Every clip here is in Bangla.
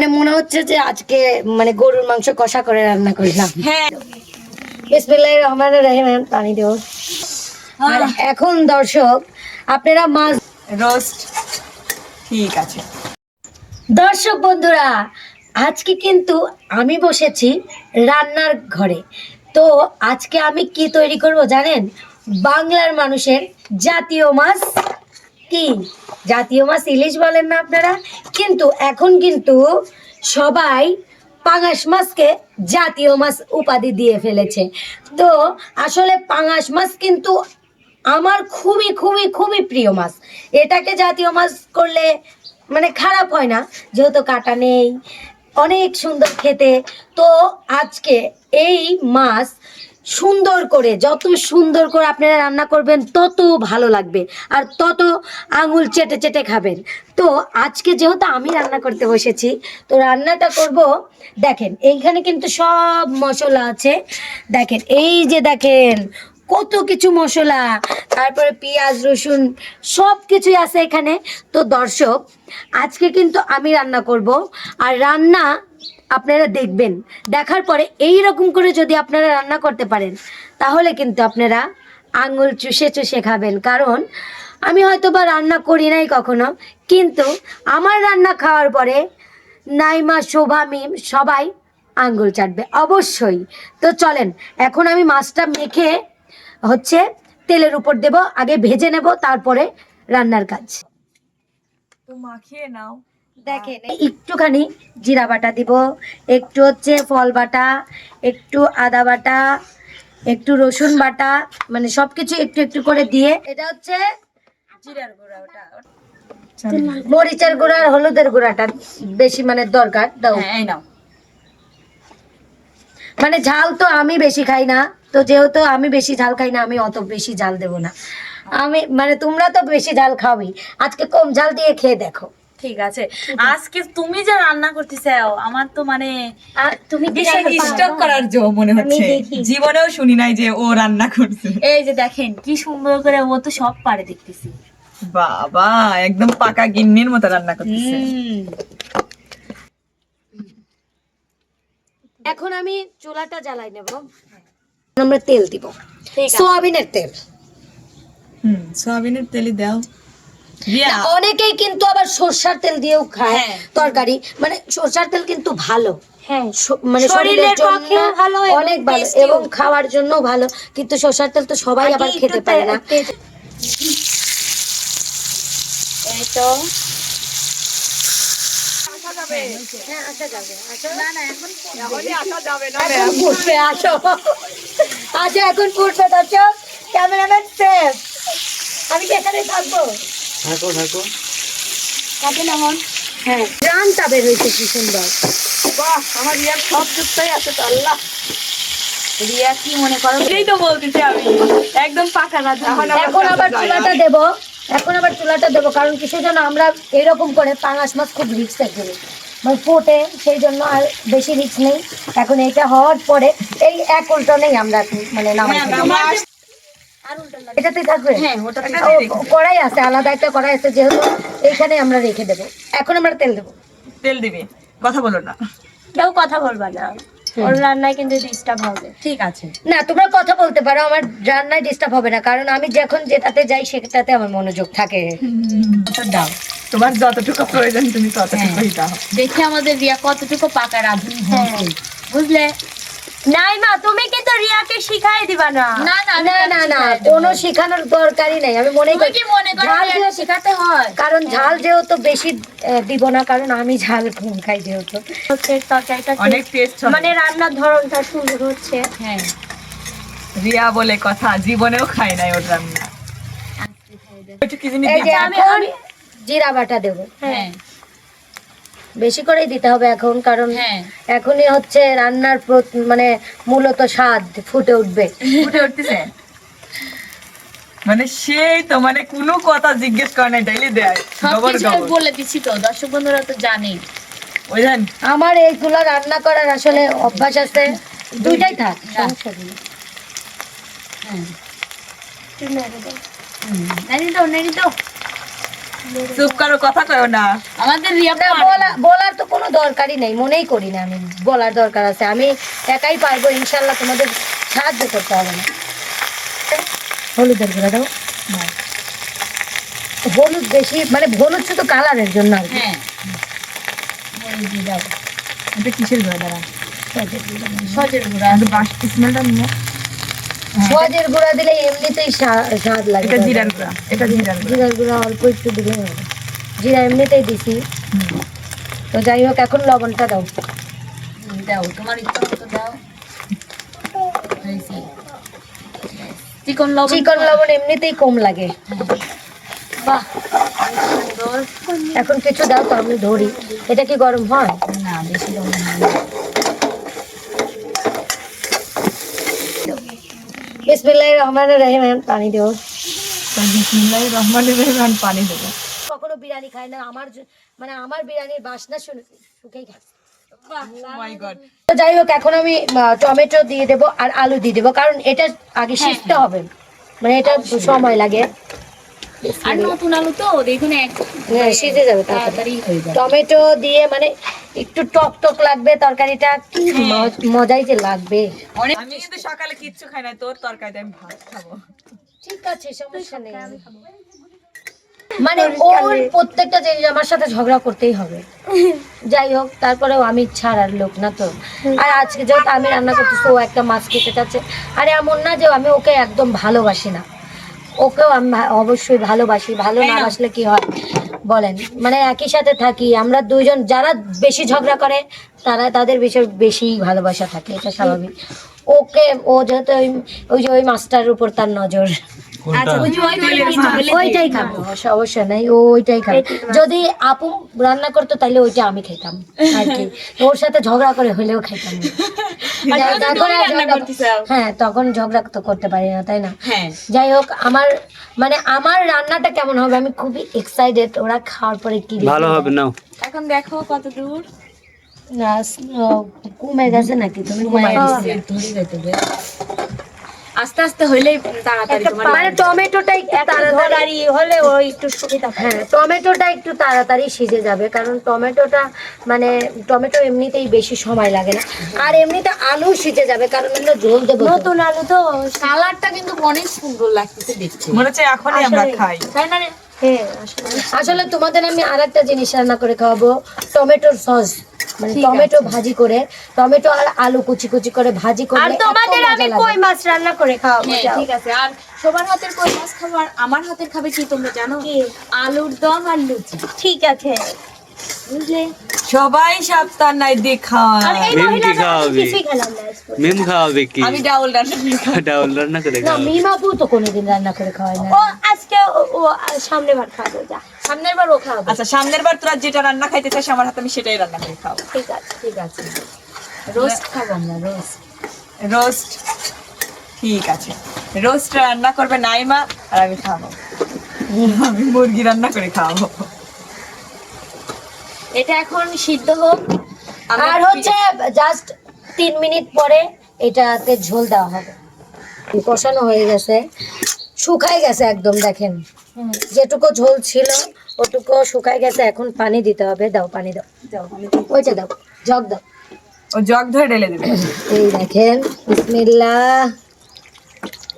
মানে মনে হচ্ছে যে আজকে মানে গরুর মাংস কষা করে রান্না করলাম। হ্যাঁ, বিসমিল্লাহির রহমানির রহিম। পানি দেব। আর এখন দর্শক আপনারা মাছ রোস্ট। ঠিক আছে দর্শক বন্ধুরা, আজকে কিন্তু আমি বসেছি রান্নার ঘরে। তো আজকে আমি কি তৈরি করব জানেন? বাংলার মানুষের জাতীয় মাছ। কি জাতীয় মাছ? ইলিশ বলেন না আপনারা? কিন্তু এখন কিন্তু সবাই পাঙাশ মাছকে জাতীয় মাছ উপাধি দিয়ে ফেলেছে। তো আসলে পাঙাশ মাছ কিন্তু আমার খুবই খুবই খুবই প্রিয় মাছ। এটাকে জাতীয় মাছ করলে মানে খারাপ হয় না, যেহেতু কাটা নেই, অনেক সুন্দর খেতে। তো আজকে এই মাছ সুন্দর করে, যত সুন্দর করে আপনারা রান্না করবেন তত ভালো লাগবে আর তত আঙুল চেটে চেটে খাবেন। তো আজকে যেহেতু আমি রান্না করতে বসেছি, তো রান্নাটা করব। দেখেন এইখানে কিন্তু সব মশলা আছে। দেখেন এই যে দেখেন কত কিছু মশলা, তারপরে পেঁয়াজ রসুন সব কিছুই আছে এখানে। তো দর্শক আজকে কিন্তু আমি রান্না করব, আর রান্না আপনারা দেখবেন। দেখার পরে এই রকম করে যদি আপনারা রান্না করতে পারেন তাহলে কিন্তু আপনারা আঙুল চুষে চুষে খাবেন। কারণ আমি হয়তো বা রান্না করি নাই কখনো, কিন্তু আমার রান্না খাওয়ার পরে নাইমা, শোভা, মিম সবাই আঙ্গুল চাটবে অবশ্যই। তো চলেন এখন আমি মাছটা মেখে হচ্ছে তেলের উপর দেব, আগে ভেজে নেব, তারপরে রান্নার কাজ। তো মাখিয়ে নাও। দেখেন একটুখানি জিরা বাটা দিব, একটু হচ্ছে ফল বাটা, একটু আদা বাটা, একটু রসুন বাটা, মানে সবকিছু একটু একটু করে দিয়ে, এটা হচ্ছে জিরার গুঁড়া, ওটা মরিচের গুঁড়া আর হলুদের গুঁড়াটা বেশি মানে দরকার দাও। হ্যাঁ, এই নাও। মানে ঝাল তো আমি বেশি খাই না, তো যেহেতু আমি বেশি ঝাল খাই না, আমি অত বেশি ঝাল দেব না। আমি মানে তোমরা তো বেশি ঝাল খাওই, আজকে কম ঝাল দিয়ে খেয়ে দেখো। ঠিক আছে, আজকে তুমি যে রান্না করতে চাও আমার তো মানে আর তুমি কি বিশাল রান্না স্টক পারো? করার জো মনে হচ্ছে। দেখি। জীবনেও শুনি নাই যে ও রান্না করছে। এই যে দেখেন কি সুন্দর করে ও তো সব পারে দেখতেছি। বাবা, একদম পাকা গিন্নির মতো রান্না করতেছে। এখন আমি চুলাটা জ্বালাই নেব। আমরা তেল দিব, সোয়াবিনের তেল। সয়াবিনের তেলই দাও। রিয়া, অনেকেই কিন্তু আবার সরষার তেল দিয়েও খায় হ্যাঁ। তরকারি, মানে সরষার তেল কিন্তু ভালো, হ্যাঁ, মানে শরীরের জন্য ভালো, অনেক ভালো tasty-ও। এবং খাওয়ার জন্য ভালো। কিন্তু সরষার তেল তো সবাই আগে আবার একটু খেতে পারে না। এই তো হ্যাঁ, আসা যাবে, আসো। এখন এখন ফুটবে, আসো। আচ্ছা এখন ফুটবে দর্শক, ক্যামেরাম্যান সেফ, আমি কি এখানে থাকবো? থাকেন এখন। হ্যাঁ, গ্রামটা বের হয়েছে কি সুন্দর। বাহ, আমার রিয়ার সব যুক্তই আছে তো। আল্লাহ, রিয়া কি মনে করো? এই তো বলতেছি আমি একদম পাকা রাধা। এখন আবার চুলাটা দেব, এখন আবার চুলাটা দেবো, কারণ কিসের জন্য আমরা এরকম করে পাঙাশ মাছ খুব রিক্স থাকে মানে ফোটে, সেই জন্য আর বেশি রিক্স নেই। এখন এটা হওয়ার পরে এই এক উল্টনেই আমরা মানে নামাই ফেলবো। এটাতেই থাকবে। হ্যাঁ, ওটা কড়াই আছে, আলাদা একটা কড়াই আছে, যেহেতু এইখানে আমরা রেখে দেবো। এখন আমরা তেল দেবো। তেল দিবি, কথা বলো না। কেউ কথা বলবা না, ওর রান্নায় কিন্তু ডিস্টার্ব হবে। ঠিক আছে, না, তোমরা কথা বলতে পারো, আমার রান্নায় ডিস্টার্ব হবে না, কারণ আমি যখন যেটাতে যাই সেটাতে আমার মনোযোগ থাকে। দাও, তোমার যতটুকু প্রয়োজন তুমি ততটুকুই দাও। দেখি আমাদের রিয়া কতটুকু পাকা রাঁধুনি হয়েছে, বুঝলে? নাই মা, তুমি কিন্তু রিয়াকে শিখাই দিবা না। না না না না না, কোনো শেখানোর দরকারই নাই। আমি মনে তুমি কি মনে করো ঝাল রিয়াকে যেহেতু- শেখাতে হয়? কারণ ঝাল যেহেতু বেশি দিব না, কারণ আমি ঝাল কম খাই যেহেতু। হচ্ছে তরকারিটা অনেক টেস্ট মানে রান্নার ধরনটা সুন্দর হচ্ছে। হ্যাঁ, রিয়া বলে কথা, জীবনেও খাই নাই ওর রান্না। একটু কি জিনিস এই যে দিবা? এখন জিরা বাটা দেবো, হ্যাঁ বেশি করেই দিতে হবে এখন, কারণ হ্যাঁ এখনই হচ্ছে রান্নার মানে মূলত স্বাদ ফুটে উঠবে। ফুটে উঠতেছে মানে সেই তো, মানে কোনো কথা জিজ্ঞেস করে নাই, ডাইলি দেয় গবর সবকিছু গবর। বলে দিচ্ছি তো, দর্শক বন্ধুরা তো জানেই। ওই জান, আমার এইগুলো রান্না করার আসলে অভ্যাস আছে, দুইটাই থাক, সমস্যা নেই। নানি তো চুপ করো, কথা কয়ো না। আমাদের রিয়া না, বলার তো কোনো দরকারই নেই, মনেই করি না আমি বলার দরকার আছে। আমি একাই পারবো, ইনশাল্লাহ, তোমাদের সাহায্য করতে হবে না। হলুদের গুঁড়া দাও। হলুদ বেশি, মানে হলুদ শুধু কালারের জন্য আর কি। হ্যাঁ, হলুদ দিয়ে দাও। এটা কিসের গুঁড়া দাঁড়া? সজের গুঁড়া। বাকি স্মেলটা নিয়ে। সোয়াজের গুঁড়া দিলে এমনিতেই স্বাদ লাগে। এটা জিরার গুঁড়া, এটা জিরার গুঁড়া। জিরার গুঁড়া অল্প একটু দিলে হবে। জিরা এমনিতেই দিছি। তো যাই হোক, এখন লবণটা দাও। দাও, তোমার ইচ্ছা মতো দাও। চিকন লবণ। চিকন লবণ এমনিতেই কম লাগে। বাহ, সুন্দর। এখন কিছু দাও তো, আমি ধরি। এটা কি গরম হয়? না, বেশি লবণ না। বিসমিল্লাহির রহমানির রহিম। পানি দেও। বিসমিল্লাহির রহমানির রহিম। আমি পানি দেবো। কখনো বিরিয়ানি খায় না, মানে আমার বিরিয়ানির বাসনা শুনে শুকেই খায়। Oh my God. তো যাই হোক, এখন আমি টমেটো দিয়ে দেবো আর আলু দিয়ে দেবো, কারণ এটা আগে সিদ্ধ হবে, মানে এটা সময় লাগে। আর নতুন আলু তো দেখুন হ্যাঁ, সিজে যাবে তাড়াতাড়ি। তাড়াতাড়ি হয়ে যাবে। টমেটো দিয়ে মানে একটু টক টক লাগবে তরকারিটা, কি মজাই যে লাগবে। আমি কিন্তু সকালে কিচ্ছু খাই না, তোর তরকারিতে আমি ভাত খাবো। ঠিক আছে, সমস্যা নেই। মানে ওর প্রত্যেকটা জিনিস আমার সাথে ঝগড়া করতেই হবে। যাই হোক, তারপরেও আমি ছাড়ার লোক না তো। আর আজকে যেহেতু আমি রান্না করতেছি, ও একটা মাছ খেতে চাচ্ছে। আর এমন না যে আমি ওকে একদম ভালোবাসি না, ওকেও আমি অবশ্যই ভালোবাসি। ভালো না বাসলে কি হয় বলেন? মানে একই সাথে থাকি আমরা দুইজন, যারা বেশি ঝগড়া করে তাদের বিষয় বেশি ভালোবাসা থাকে, এটা স্বাভাবিক। ওকে, ও যেহেতু ওই যে ওই মাস্টারের উপর তার নজর, আচ্ছা, ওইটাই খাবো, সমস্যা নাই, ও ওইটাই খাবে। যদি আপু রান্না করতো তাহলে ওইটা আমি খেতাম আর কি। ওর সাথে ঝগড়া করে হলেও খেতাম না। তখন আর হ্যাঁ, তখন ঝগড়া তো করতে পারি না, তাই না? হ্যাঁ। যাই হোক, আমার রান্নাটা কেমন হবে আমি খুবই এক্সাইটেড। ওরা খাওয়ার পরে কি ভালো হবে নাও। এখন দেখো কত দূর না, কমে গেছে নাকি? তুমি কমাই দিছিলে। আস্তে আস্তে হইলেই তাড়াতাড়ি তোমার মানে টমেটোটাই তাড়াতাড়ি হলে ওই একটু সুবিধা। হ্যাঁ, টমেটোটা একটু তাড়াতাড়ি সিজে যাবে, কারণ টমেটো এমনিতেই বেশি সময় লাগে না। আর এমনিতে আলু সিজে যাবে, কারণ আমরা ঝোল দেবো। নতুন আলু তো। কালারটা কিন্তু অনেক সুন্দর লাগতেছে দেখতে। মনে হচ্ছে এখনই আমরা খাই। তাই না রে? হ্যাঁ, আসলে তোমাদের আমি আরেকটা জিনিস রান্না করে খাওয়াবো, টমেটোর সস। মানে টমেটো ভাজি করে, টমেটো আর আলু কুচি কুচি করে ভাজি করে। আর তোমাদের আমি কই মাছ রান্না করে খাওয়াবো। হ্যাঁ, ঠিক আছে। আর সবার হাতের কই মাছ খাবো, আর আমার হাতের খাবে কি তোমরা জানো? আলুর দম আর লুচি। ঠিক আছে, বুঝলে? সবাই সাবধান নাই দেখা। মিম কি খাওয়াবে? মিম খাওয়াবে কি? আমি ডাউল রান্না করি। ডাউল রান্না করে না, খাওয়াবে। মিমাপু তো কোনোদিন রান্না করে খাওয়ায় না। ও আজকে ও সামনের বার খাবো, যা সামনের বার ও খাবো। আচ্ছা, সামনের বার তোরা যেটা রান্না খাইতে চাস আমার হাতে, আমি সেটাই রান্না করে খাবো। ঠিক আছে, ঠিক আছে। রোস্ট খাবো আমরা, রোস্ট। রোস্ট, ঠিক আছে। রোস্ট রান্না করবে নাইমা আর আমি খাবো। আমি মুরগি রান্না করে খাবো। এটা এখন সিদ্ধ হোক। আর হচ্ছে জাস্ট 3 মিনিট পরে এটাতে ঝোল দেওয়া হবে। কষানো হয়ে গেছে, শুকাই গেছে একদম, দেখেন যেটুকু ঝোল ছিল ওটুকু শুকাই গেছে। এখন পানি দিতে হবে। দাও, পানি দাও, ওইটা দাও, জগ দাও। ও জগ ধরে ঢেলে দেবে। এই দেখেন, বিসমিল্লাহ।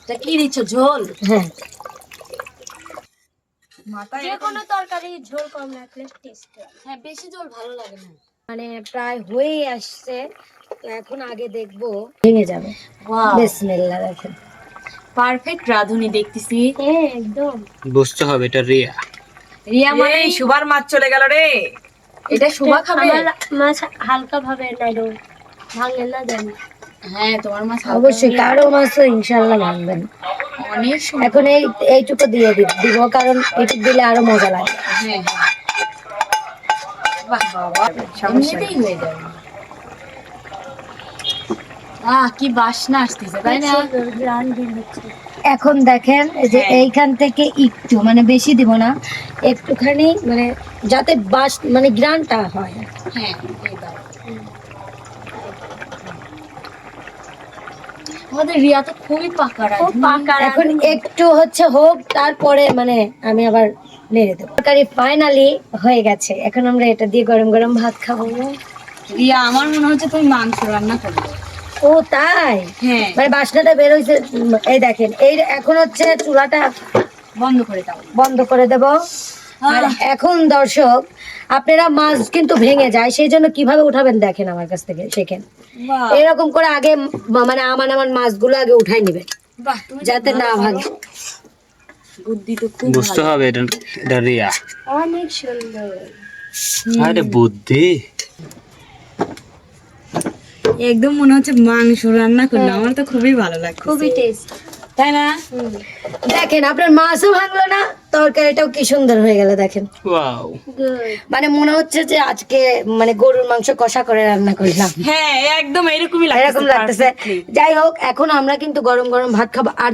এটা কি দিচ্ছ? ঝোল? হ্যাঁ, মাথায় যে কোনো তরকারি ঝোল কম রাখলে টেস্ট হয়। হ্যাঁ, বেশি ঝোল ভালো লাগে না। মানে প্রায় হয়েই আসছে। তো এখন আগে দেখবো ভেঙে যাবে। ওয়াও, বিসমিল্লাহ। দেখেন, পারফেক্ট রাঁধুনি দেখতেছি। হ্যাঁ, একদম। বুঝতে হবে এটা রিয়া। রিয়া মানে এই সুবার মাছ চলে গেল রে। এটা শুভা খাবে। আমার মাছ হালকা ভাবে নাড়ো, ভাঙে না দেন। হ্যাঁ, তোমার মাছ অবশ্যই কারো মাছ তো ইনশাল্লাহ ভাঙবেন। অনেক সুন্দর। এখন এইটুকু দিয়ে দিব, কারণ এইটুকু দিলে আরো মজা লাগে। হ্যাঁ, বাহ বাবা, এমনিতেই হয়ে যাবে। কি বাসনা আসতেছে, তাই না? এখন দেখেন, এই যে এইখান থেকে একটু, মানে বেশি দিব না, একটুখানি, মানে যাতে মানে গ্রানটা হয়। হ্যাঁ, এই দাও। আমাদের রিয়া তো খুবই পাকা রাঁধুনি। এখন একটু হচ্ছে হোক, তারপরে মানে আমি আবার নেড়ে দেবো। তরকারি ফাইনালি হয়ে গেছে, এখন আমরা এটা দিয়ে গরম গরম ভাত খাবো। রিয়া আমার মনে হচ্ছে তুমি মাংস রান্না করবে। ও তাই? হ্যাঁ, মানে বাসনাটা বের হয়েছে। এই দেখেন, এই এখন হচ্ছে চুলাটা বন্ধ করে দাও। বন্ধ করে দেব। আর এখন দর্শক, আপনারা মাছ কিন্তু ভেঙে যায়, সেই জন্য কিভাবে উঠাবেন দেখেন আমার কাছ থেকে শেখেন। বাহ এরকম করে আগে মানে আমার মাছগুলো আগে উঠাই নিবেন বাহ, তুমি যাতে না ভাঙে। বুদ্ধি তো খুব বুঝতে হবে এটা এটা রিয়া। অনেক সুন্দর। আরে বুদ্ধি। একদম মনে হচ্ছে মাংস রান্না করলো। আমার তো খুবই ভালো লাগছে, খুবই টেস্ট, তাই না? দেখেন আপনার মাছও ভাঙলো না, তরকারিটাও কি সুন্দর হয়ে গেল দেখেন। ওয়াও। মানে মনে হচ্ছে যে আজকে মানে গরুর মাংস কষা করে রান্না করলাম, হ্যাঁ একদম এরকমই এরকম লাগতেছে। যাই হোক, এখন আমরা কিন্তু গরম গরম ভাত খাবো। আর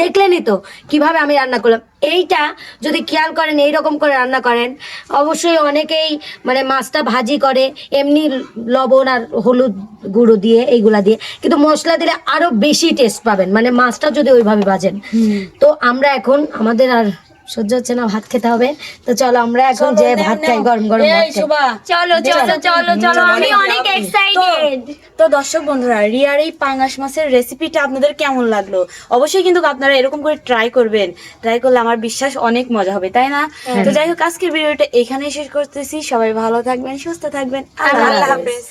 দেখলেনই তো কিভাবে আমি রান্না করলাম। এইটা যদি খেয়াল করেন, এইরকম করে রান্না করেন, অবশ্যই অনেকেই মানে মাছটা ভাজি করে এমনি লবণ আর হলুদ গুঁড়ো দিয়ে, এইগুলা দিয়ে, কিন্তু মশলা দিলে আরো বেশি টেস্ট পাবেন, মানে মাছটা যদি ওইভাবে ভাজেন। তো আমরা এখন আমাদের আর সহ্য হচ্ছে না, ভাত খেতে হবে। তো চলো আমরা এখন যে ভাত খাই, গরম গরম ভাত খাই। চলো চলো চলো চলো, আমি অনেক এক্সাইটেড। তো দর্শক বন্ধুরা, রিয়ার এই পাঙ্গাস মাছের রেসিপিটা আপনাদের কেমন লাগলো? অবশ্যই কিন্তু আপনারা এরকম করে ট্রাই করবেন। ট্রাই করলে আমার বিশ্বাস অনেক মজা হবে, তাই না? তো যাই হোক, আজকের ভিডিওটা এখানেই শেষ করতেছি। সবাই ভালো থাকবেন, সুস্থ থাকবেন। আল্লাহ হাফেজ।